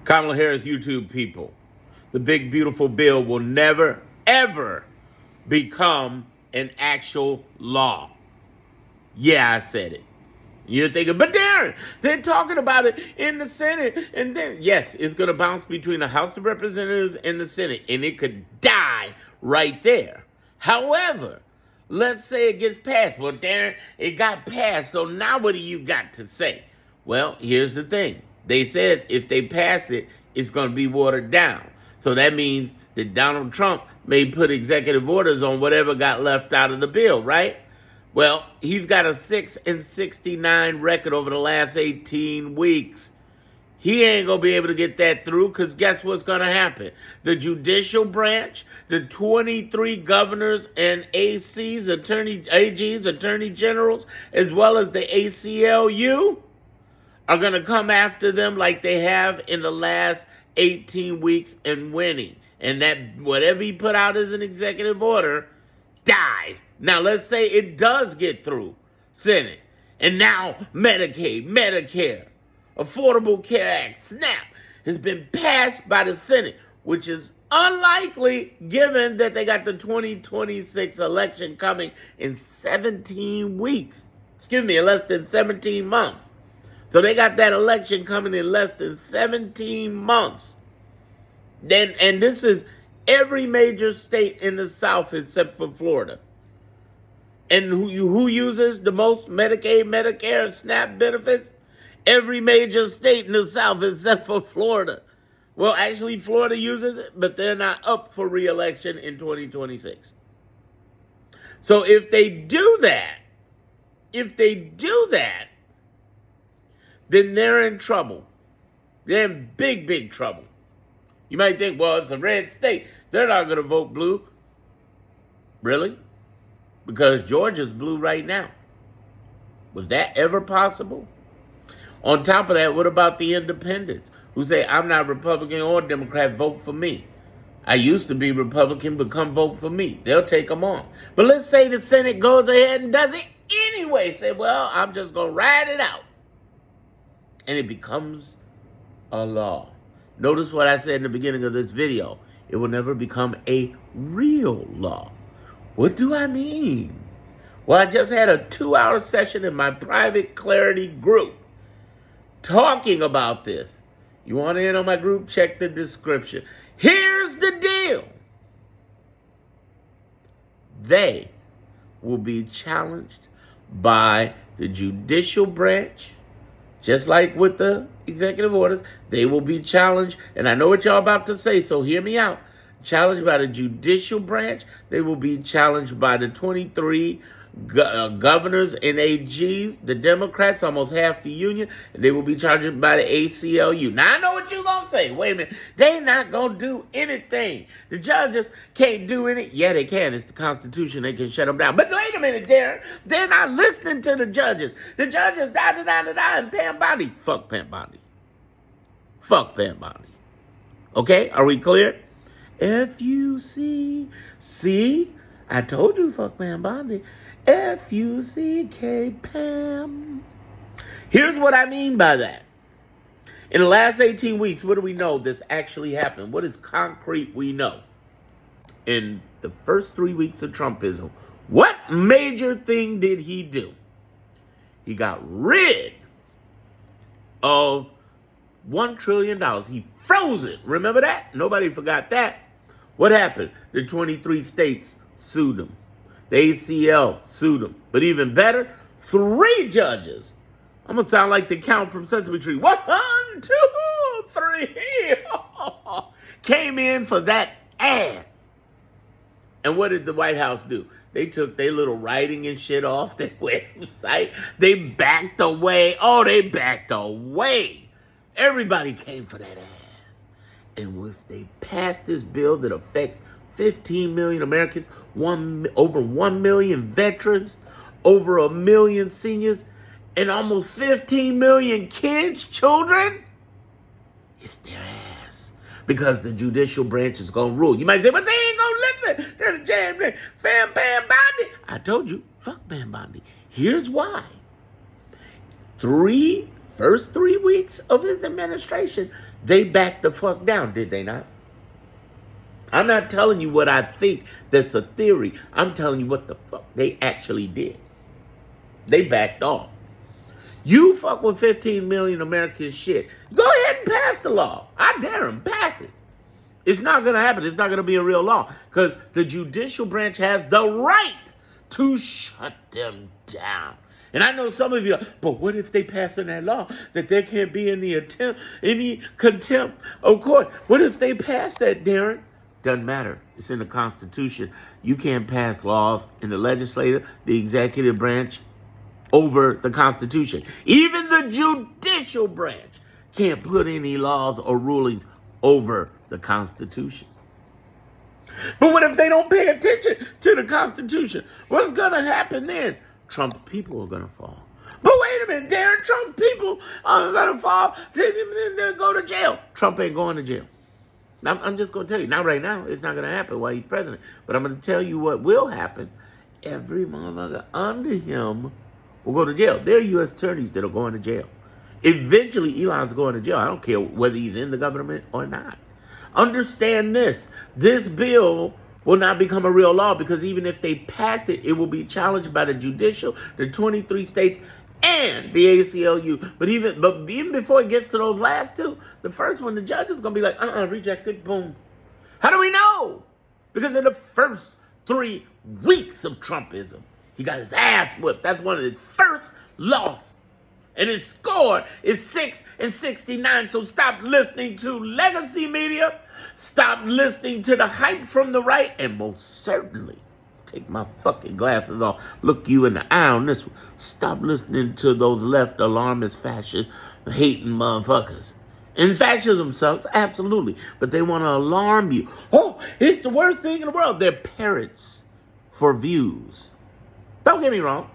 Kamala Harris YouTube people, the big beautiful bill will never, ever become an actual law. Yeah, I said it. You're thinking, but Darren, they're talking about it in the Senate. And then, yes, it's going to bounce between the House of Representatives and the Senate. And it could die right there. However, let's say it gets passed. Well, Darren, it got passed. So now what do you got to say? Well, here's the thing. They said if they pass it, it's going to be watered down. So that means that Donald Trump may put executive orders on whatever got left out of the bill, right? Well, he's got a 6-69 record over the last 18 weeks. He ain't going to be able to get that through because guess what's going to happen? The judicial branch, the 23 governors and AGs, attorney generals, as well as the ACLU are going to come after them like they have in the last 18 weeks and winning. And that whatever he put out as an executive order dies. Now, let's say it does get through Senate. And now Medicaid, Medicare, Affordable Care Act, SNAP, has been passed by the Senate, which is unlikely given that they got the 2026 election coming in 17 weeks. Excuse me, in less than 17 months. So they got that election coming in less than 17 months. And this is every major state in the South except for Florida. And who uses the most Medicaid, Medicare, SNAP benefits? Every major state in the South except for Florida. Well, actually, Florida uses it, but they're not up for re-election in 2026. So if they do that, then they're in trouble. They're in big, big trouble. You might think, well, it's a red state. They're not going to vote blue. Really? Because Georgia's blue right now. Was that ever possible? On top of that, what about the independents who say, I'm not Republican or Democrat, vote for me? I used to be Republican, but come vote for me. They'll take them on. But let's say the Senate goes ahead and does it anyway. Say, well, I'm just going to ride it out. And it becomes a law. Notice what I said in the beginning of this video. It will never become a real law. What do I mean? Well, I just had a 2-hour session in my private Clarity group talking about this. You want in on my group? Check the description. Here's the deal. They will be challenged by the judicial branch, just like with the executive orders. They will be challenged, and I know what y'all about to say, so hear me out. Challenged by the judicial branch. They will be challenged by the 23 governors and AGs, the Democrats, almost half the union, and they will be charged by the ACLU. Now, I know what you're going to say. Wait a minute. They not going to do anything. The judges can't do anything. Yeah, they can. It's the Constitution. They can shut them down. But wait a minute, Darren. They're not listening to the judges. The judges, and Pam Bondi. Fuck Pam Bondi. Fuck Pam Bondi. Okay? Are we clear? F-U-C. I told you fuck Pam Bondi. F-U-C-K Pam. Here's what I mean by that. In the last 18 weeks, what do we know that's actually happened? What is concrete we know? In the first 3 weeks of Trumpism, what major thing did he do? He got rid of $1 trillion. He froze it. Remember that? Nobody forgot that. What happened? The 23 states sued him. The ACL sued him. But even better, 3 judges. I'm going to sound like the Count from Sesame Street. 1, 2, 3. Came in for that ass. And what did the White House do? They took their little writing and shit off their website. They backed away. Oh, they backed away. Everybody came for that ass. And if they pass this bill that affects 15 million Americans, over 1 million veterans, over 1 million seniors, and almost 15 million kids, children, it's their ass. Because the judicial branch is going to rule. You might say, but they ain't going to listen to the jam. Bam Bondi. I told you, fuck Bam Bondi. Here's why. 3 first 3 weeks of his administration, they backed the fuck down, did they not? I'm not telling you what I think that's a theory. I'm telling you what the fuck they actually did. They backed off. You fuck with 15 million Americans shit, go ahead and pass the law. I dare them, pass it. It's not going to happen. It's not going to be a real law because the judicial branch has the right to shut them down. And I know some of you, but what if they pass in that law that there can't be any contempt of court? What if they pass that, Darren? Doesn't matter. It's in the Constitution. You can't pass laws in the legislative, the executive branch over the Constitution. Even the judicial branch can't put any laws or rulings over the Constitution. But what if they don't pay attention to the Constitution? What's going to happen then? Trump's people are going to fall. But wait a minute, Darren, Trump's people are going to fall. Then they'll go to jail. Trump ain't going to jail. I'm just going to tell you. Not right now. It's not going to happen while he's president. But I'm going to tell you what will happen. Every motherfucker under him will go to jail. There are U.S. attorneys that are going to jail. Eventually, Elon's going to jail. I don't care whether he's in the government or not. Understand this. This bill will not become a real law because even if they pass it, it will be challenged by the judicial, the 23 states, and the ACLU. But even before it gets to those last two, the first one, the judge is going to be like, rejected, boom. How do we know? Because in the first 3 weeks of Trumpism, he got his ass whipped. That's one of his first losses. And his score is 6-69. So stop listening to legacy media. Stop listening to the hype from the right. And most certainly, take my fucking glasses off, look you in the eye on this one. Stop listening to those left alarmist fascist hating motherfuckers. And fascism sucks, absolutely. But they want to alarm you. Oh, it's the worst thing in the world. They're parrots for views. Don't get me wrong.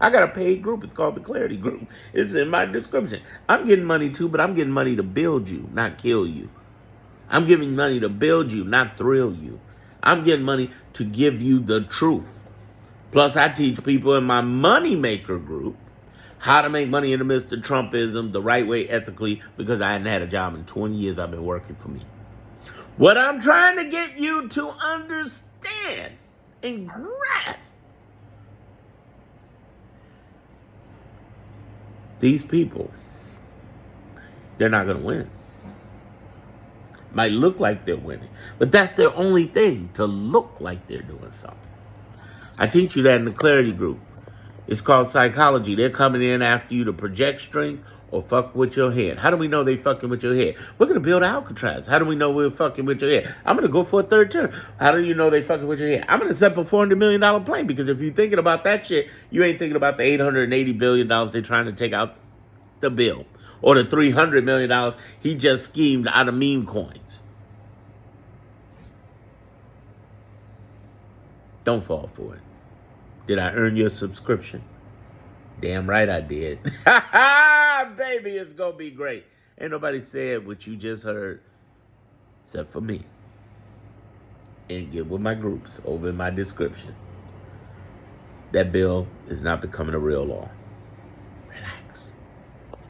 I got a paid group. It's called the Clarity Group. It's in my description. I'm getting money too, but I'm getting money to build you, not kill you. I'm giving money to build you, not thrill you. I'm getting money to give you the truth. Plus, I teach people in my Moneymaker group how to make money in the midst of Trumpism the right way, ethically, because I hadn't had a job in 20 years. I've been working for me. What I'm trying to get you to understand and grasp, these people, they're not going to win. Might look like they're winning, but that's their only thing, to look like they're doing something. I teach you that in the Clarity Group. It's called psychology. They're coming in after you to project strength or fuck with your head. How do we know they fucking with your head? We're going to build Alcatraz. How do we know we're fucking with your head? I'm going to go for a third term. How do you know they fucking with your head? I'm going to set up a $400 million plane, because if you're thinking about that shit, you ain't thinking about the $880 billion they're trying to take out the bill, or the $300 million he just schemed out of meme coins. Don't fall for it. Did I earn your subscription? Damn right I did. Baby, it's going to be great. Ain't nobody said what you just heard except for me. And get with my groups over in my description. That bill is not becoming a real law. Relax.